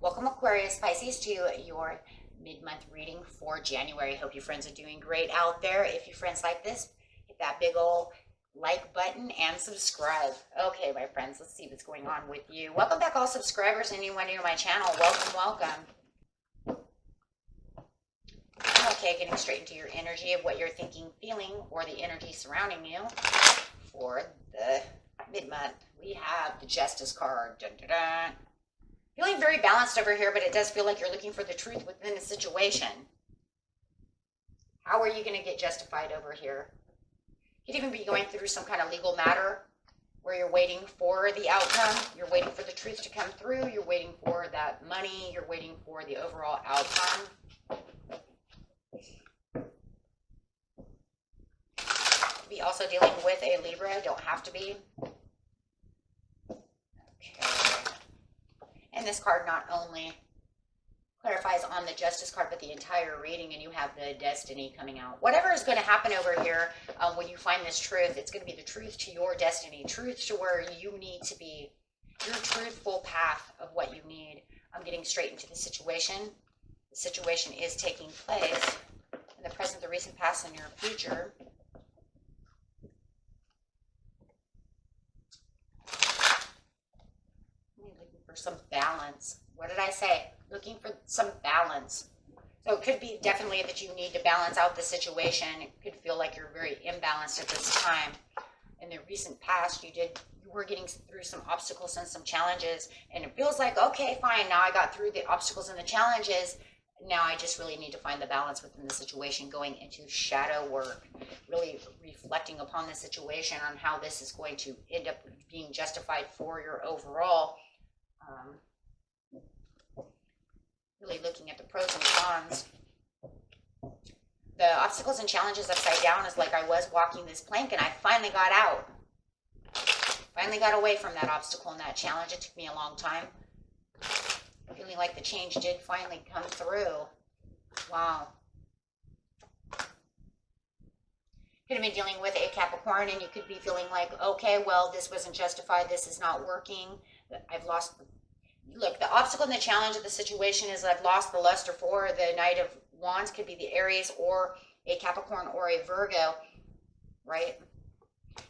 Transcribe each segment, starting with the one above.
Welcome Aquarius, Pisces to your mid-month reading for January. Hope you friends are doing great out there. If you friends like this, hit that big old like button and subscribe. Okay, my friends, let's see what's going on with you. Welcome back all subscribers and anyone new to my channel. Welcome. Okay, getting straight into your energy of what you're thinking, feeling, or the energy surrounding you for the mid-month. We have the Justice card. Dun, dun, dun. Feeling very balanced over here, but it does feel like you're looking for the truth within the situation. How are you going to get justified over here? You could even be going through some kind of legal matter where you're waiting for the outcome. You're waiting for the truth to come through. You're waiting for that money. You're waiting for the overall outcome. Be also dealing with a Libra. Don't have to be. And this card not only clarifies on the Justice card, but the entire reading, and you have the Destiny coming out. Whatever is going to happen over here when you find this truth, it's going to be the truth to your destiny, truth to where you need to be, your truthful path of what you need. I'm getting straight into the situation. The situation is taking place in the present, the recent, past, and your future. Some balance. What did I say? Looking for some balance. So it could be definitely that you need to balance out the situation. It could feel like you're very imbalanced at this time. In the recent past, you were getting through some obstacles and some challenges, and it feels like, okay, fine, now I got through the obstacles and the challenges. Now I just really need to find the balance within the situation, going into shadow work, really reflecting upon the situation on how this is going to end up being justified for your overall. Really looking at the pros and cons. The obstacles and challenges upside down is like I was walking this plank and I finally got out. Finally got away from that obstacle and that challenge. It took me a long time. Feeling like the change did finally come through. Wow. Could have been dealing with a Capricorn, and you could be feeling like, okay, well, this wasn't justified. This is not working. I've lost. Look, the obstacle and the challenge of the situation is I've lost the luster for the Knight of Wands. Could be the Aries or a Capricorn or a Virgo, right?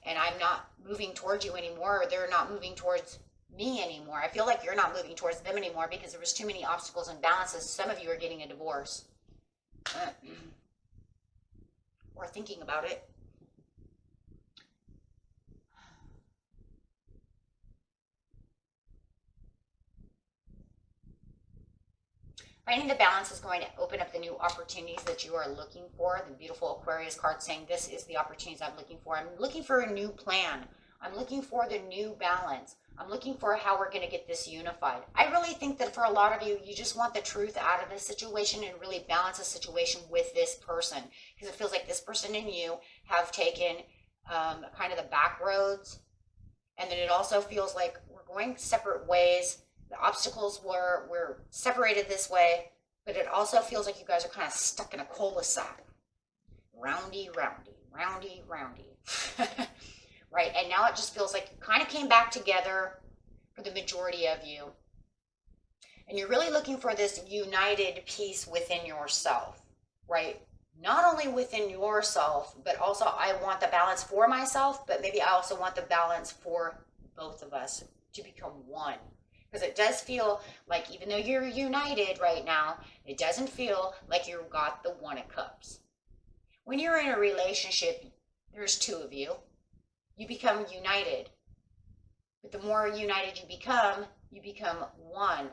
And I'm not moving towards you anymore. Or they're not moving towards me anymore. I feel like you're not moving towards them anymore because there was too many obstacles and balances. Some of you are getting a divorce. Or thinking about it. Finding the balance is going to open up the new opportunities that you are looking for. The beautiful Aquarius card saying this is the opportunities I'm looking for. I'm looking for a new plan. I'm looking for the new balance. I'm looking for how we're going to get this unified. I really think that for a lot of you, you just want the truth out of this situation and really balance the situation with this person. Because it feels like this person and you have taken kind of the back roads. And then it also feels like we're going separate ways. The obstacles we're separated this way, but it also feels like you guys are kind of stuck in a cul-de-sac. Roundy, roundy, roundy, roundy. Right, and now it just feels like you kind of came back together for the majority of you. And you're really looking for this united peace within yourself, right? Not only within yourself, but also I want the balance for myself, but maybe I also want the balance for both of us to become one. Because it does feel like even though you're united right now, it doesn't feel like you've got the One of Cups. When you're in a relationship, there's two of you. You become united. But the more united you become one.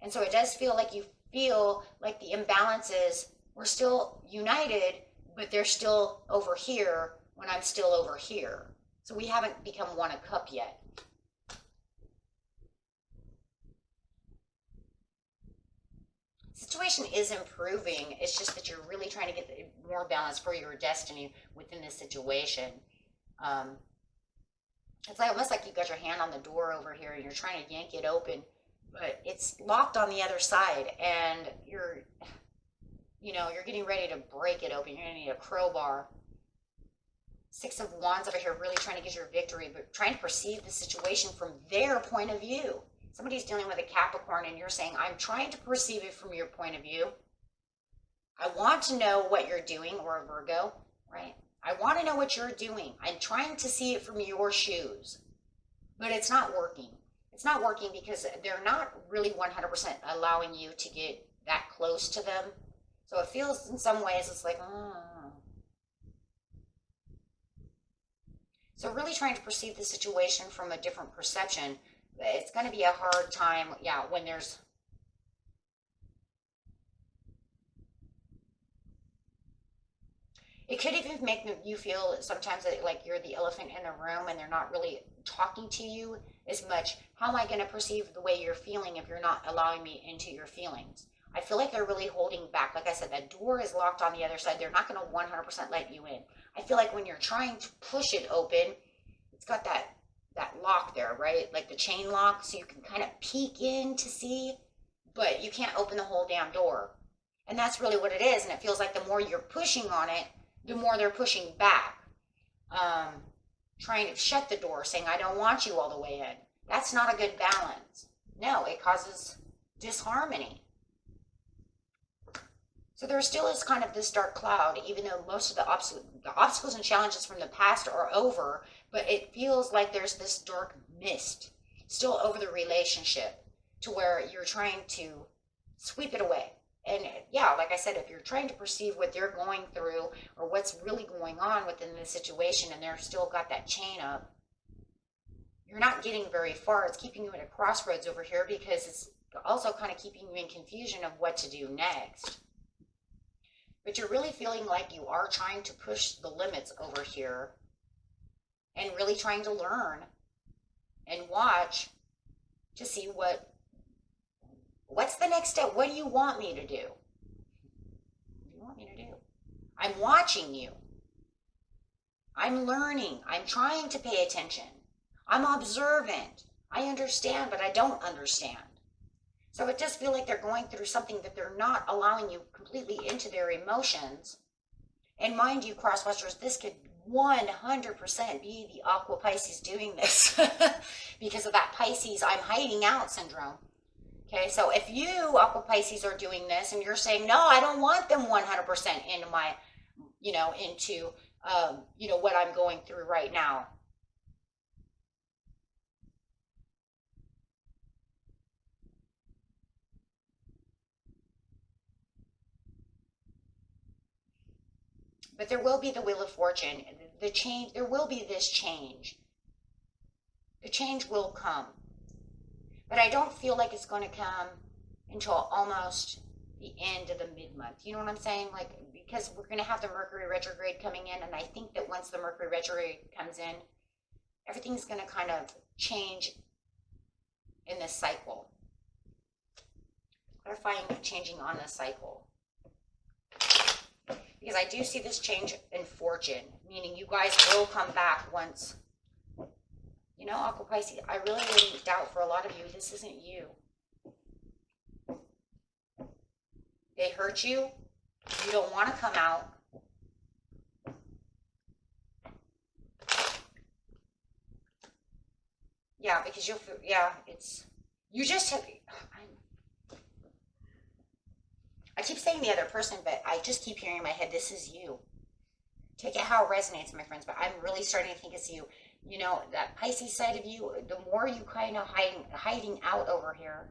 And so it does feel like you feel like the imbalances, we're still united, but they're still over here when I'm still over here. So we haven't become One of Cup yet. Situation is improving. It's just that you're really trying to get more balance for your destiny within this situation. It's like almost like you got your hand on the door over here and you're trying to yank it open, but it's locked on the other side, and you're getting ready to break it open. You're gonna need a crowbar. Six of Wands over here, really trying to get your victory, but trying to perceive the situation from their point of view. Somebody's dealing with a Capricorn and you're saying, I'm trying to perceive it from your point of view. I want to know what you're doing, or a Virgo, right? I want to know what you're doing. I'm trying to see it from your shoes, but it's not working. It's not working because they're not really 100% allowing you to get that close to them. So it feels in some ways, it's like, So really trying to perceive the situation from a different perception. It's going to be a hard time, yeah, when there's... It could even make you feel sometimes like you're the elephant in the room and they're not really talking to you as much. How am I going to perceive the way you're feeling if you're not allowing me into your feelings? I feel like they're really holding back. Like I said, that door is locked on the other side. They're not going to 100% let you in. I feel like when you're trying to push it open, it's got that lock there, right? Like the chain lock, so you can kind of peek in to see, but you can't open the whole damn door. And that's really what it is. And it feels like the more you're pushing on it, the more they're pushing back, trying to shut the door, saying, I don't want you all the way in. That's not a good balance. No, it causes disharmony. So there still is kind of this dark cloud, even though most of the obstacles and challenges from the past are over, but it feels like there's this dark mist still over the relationship to where you're trying to sweep it away. And yeah, like I said, if you're trying to perceive what they're going through or what's really going on within the situation and they're still got that chain up, you're not getting very far. It's keeping you at a crossroads over here because it's also kind of keeping you in confusion of what to do next. But you're really feeling like you are trying to push the limits over here and really trying to learn and watch to see what's the next step? What do you want me to do? What do you want me to do? I'm watching you. I'm learning. I'm trying to pay attention. I'm observant. I understand, but I don't understand. So it does feel like they're going through something that they're not allowing you completely into their emotions. And mind you, crosswatchers, this could 100% be the Aqua Pisces doing this because of that Pisces I'm hiding out syndrome. Okay, so if you, Aqua Pisces, are doing this and you're saying, no, I don't want them 100% into my, into, what I'm going through right now. But there will be the Wheel of Fortune. The change, there will be this change. The change will come. But I don't feel like it's going to come until almost the end of the mid-month. You know what I'm saying? Like, because we're going to have the Mercury retrograde coming in, and I think that once the Mercury retrograde comes in, everything's going to kind of change in this cycle. Clarifying changing on this cycle. Because I do see this change in fortune, meaning you guys will come back once. Aqua Pisces, I really doubt for a lot of you, this isn't you. They hurt you. You don't want to come out. Yeah, because you'll feel, you just have, I keep saying the other person, but I just keep hearing in my head, this is you. Take it how it resonates, my friends, but I'm really starting to think it's you. That Pisces side of you, the more you kind of hiding out over here.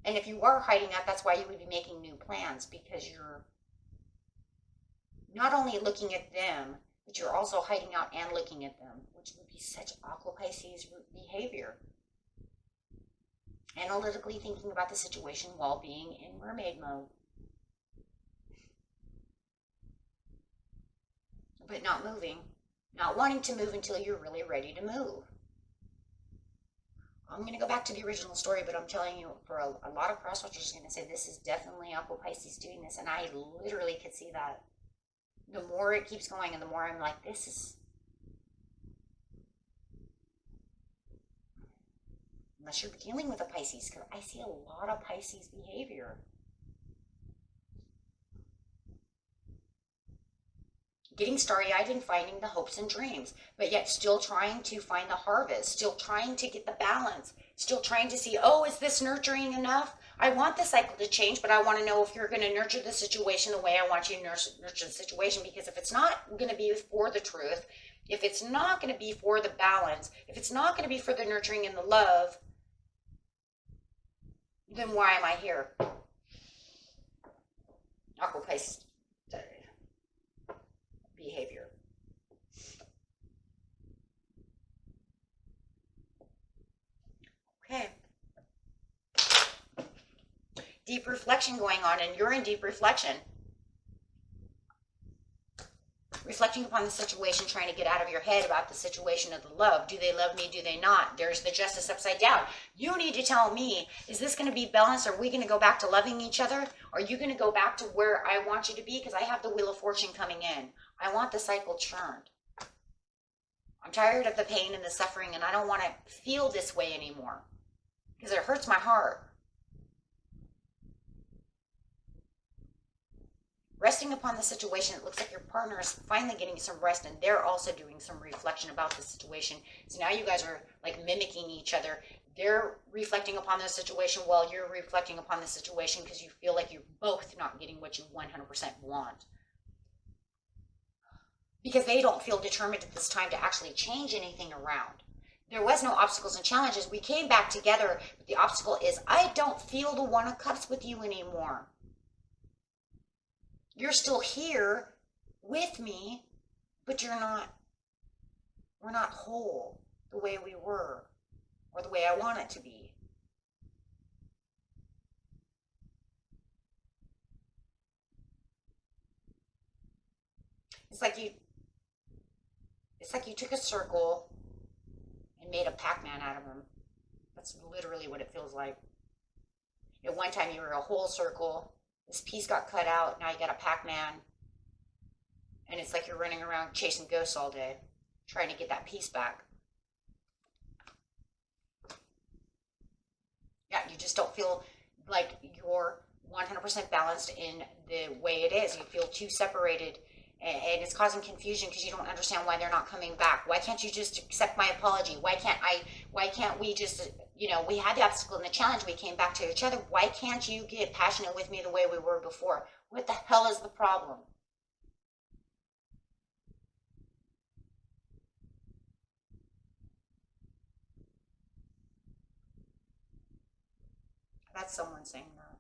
And if you are hiding out, that's why you would be making new plans, because you're not only looking at them, but you're also hiding out and looking at them, which would be such Aqua Pisces behavior. Analytically thinking about the situation while being in mermaid mode. But not moving. Not wanting to move until you're really ready to move. I'm going to go back to the original story, but I'm telling you, for a lot of crosswatchers are going to say, this is definitely Aqua Pisces doing this. And I literally could see that. The more it keeps going and the more I'm like, this is... Unless you're dealing with a Pisces, because I see a lot of Pisces behavior. getting starry-eyed and finding the hopes and dreams, but yet still trying to find the harvest, still trying to get the balance, still trying to see, oh, is this nurturing enough? I want the cycle to change, but I want to know if you're going to nurture the situation the way I want you to nurture the situation, because if it's not going to be for the truth, if it's not going to be for the balance, if it's not going to be for the nurturing and the love, then why am I here? Aquarius behavior. Okay. Deep reflection going on, and you're in deep reflection. Reflecting upon the situation, trying to get out of your head about the situation of the love. Do they love me? Do they not? There's the justice upside down. You need to tell me, is this going to be balanced? Are we going to go back to loving each other? Are you going to go back to where I want you to be? Because I have the Wheel of Fortune coming in. I want the cycle churned. I'm tired of the pain and the suffering, and I don't want to feel this way anymore because it hurts my heart. Resting upon the situation, it looks like your partner is finally getting some rest, and they're also doing some reflection about the situation. So now you guys are like mimicking each other. They're reflecting upon the situation while you're reflecting upon the situation because you feel like you're both not getting what you 100% want. Because they don't feel determined at this time to actually change anything around. There was no obstacles and challenges. We came back together, but the obstacle is I don't feel the One of Cups with you anymore. You're still here with me, but we're not whole the way we were or the way I want it to be. It's like you took a circle and made a Pac-Man out of him. That's literally what it feels like. At one time you were a whole circle. This piece got cut out. Now you got a Pac-Man. And it's like you're running around chasing ghosts all day, trying to get that piece back. Yeah, you just don't feel like you're 100% balanced in the way it is. You feel too separated, and it's causing confusion because you don't understand why they're not coming back. Why can't you just accept my apology? Why can't we just, we had the obstacle and the challenge, we came back to each other. Why can't you get passionate with me the way we were before? What the hell is the problem? That's someone saying that.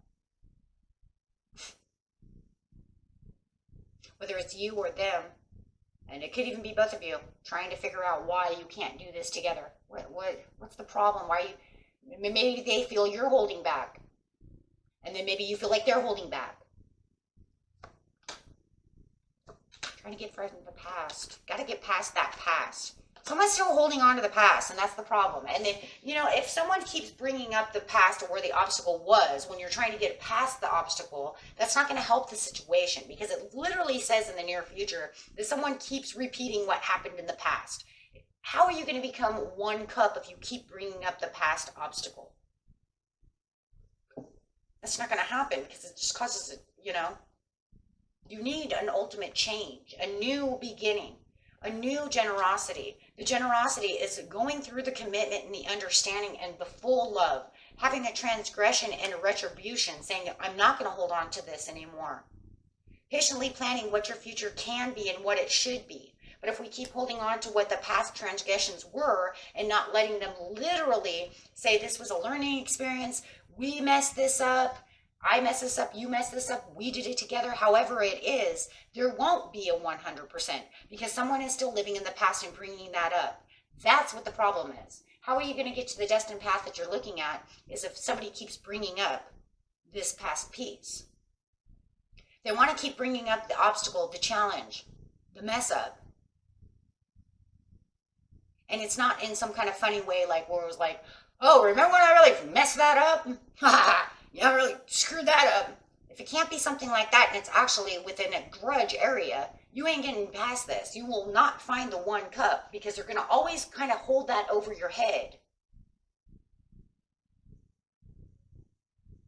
Whether it's you or them, and it could even be both of you, trying to figure out why you can't do this together. What's the problem? Maybe they feel you're holding back, and then maybe you feel like they're holding back. Trying to get from the past. Got to get past that past. Someone's still holding on to the past, and that's the problem. And then, if someone keeps bringing up the past or where the obstacle was, when you're trying to get past the obstacle, that's not going to help the situation, because it literally says in the near future that someone keeps repeating what happened in the past. How are you going to become one cup if you keep bringing up the past obstacle? That's not going to happen, because it just causes it, You need an ultimate change, a new beginning. A new generosity. The generosity is going through the commitment and the understanding and the full love, having a transgression and a retribution, saying, I'm not going to hold on to this anymore. Patiently planning what your future can be and what it should be. But if we keep holding on to what the past transgressions were and not letting them literally say this was a learning experience, we messed this up, I mess this up, you mess this up, we did it together, however it is, there won't be a 100% because someone is still living in the past and bringing that up. That's what the problem is. How are you going to get to the destined path that you're looking at is if somebody keeps bringing up this past piece. They want to keep bringing up the obstacle, the challenge, the mess up. And it's not in some kind of funny way like where it was like, oh, remember when I really messed that up? Yeah, I really screwed that up. If it can't be something like that and it's actually within a grudge area, you ain't getting past this. You will not find the one cup because they're going to always kind of hold that over your head.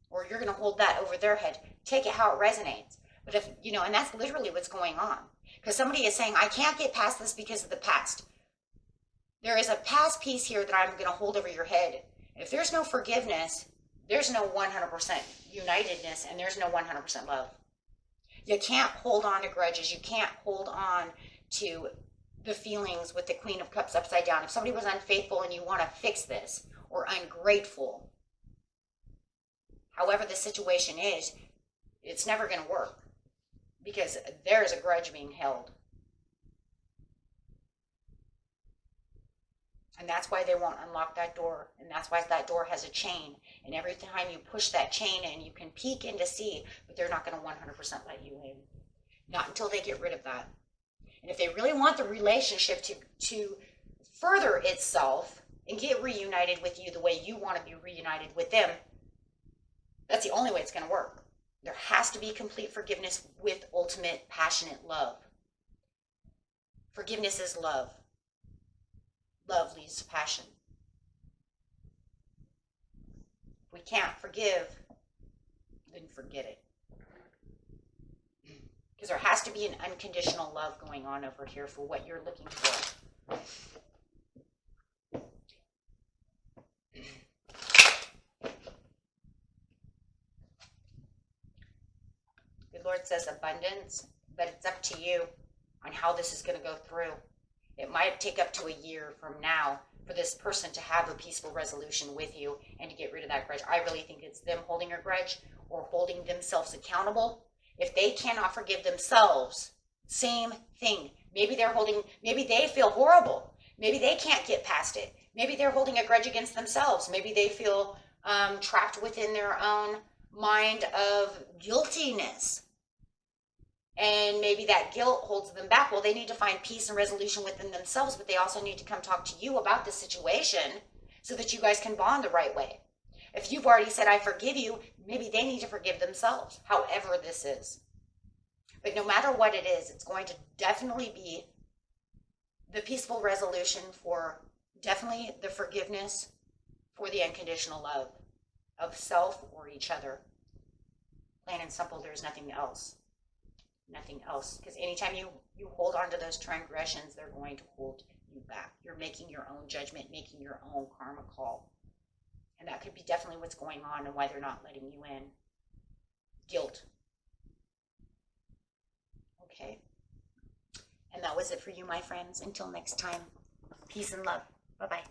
Or you're going to hold that over their head. Take it how it resonates. But if, and that's literally what's going on. Because somebody is saying, I can't get past this because of the past. There is a past piece here that I'm going to hold over your head. If there's no forgiveness, there's no 100% unitedness, and there's no 100% love. You can't hold on to grudges. You can't hold on to the feelings with the Queen of Cups upside down. If somebody was unfaithful and you want to fix this, or ungrateful, however the situation is, it's never going to work because there's a grudge being held. And that's why they won't unlock that door. And that's why that door has a chain. And every time you push that chain in, you can peek in to see, but they're not going to 100% let you in. Not until they get rid of that. And if they really want the relationship to further itself and get reunited with you the way you want to be reunited with them, that's the only way it's going to work. There has to be complete forgiveness with ultimate passionate love. Forgiveness is love. Love leads to passion. If we can't forgive, then forget it. Because there has to be an unconditional love going on over here for what you're looking for. The Lord says abundance, but it's up to you on how this is going to go through. It might take up to a year from now for this person to have a peaceful resolution with you and to get rid of that grudge. I really think it's them holding a grudge or holding themselves accountable. If they cannot forgive themselves, same thing. Maybe they feel horrible. Maybe they can't get past it. Maybe they're holding a grudge against themselves. Maybe they feel trapped within their own mind of guiltiness. And maybe that guilt holds them back. Well, they need to find peace and resolution within themselves, but they also need to come talk to you about the situation so that you guys can bond the right way. If you've already said, I forgive you, maybe they need to forgive themselves, however this is. But no matter what it is, it's going to definitely be the peaceful resolution for definitely the forgiveness for the unconditional love of self or each other. Plain and simple, there's nothing else. Nothing else. Because anytime you hold on to those transgressions, they're going to hold you back. You're making your own judgment, making your own karma call. And that could be definitely what's going on and why they're not letting you in. Guilt. Okay. And that was it for you, my friends. Until next time, peace and love. Bye-bye.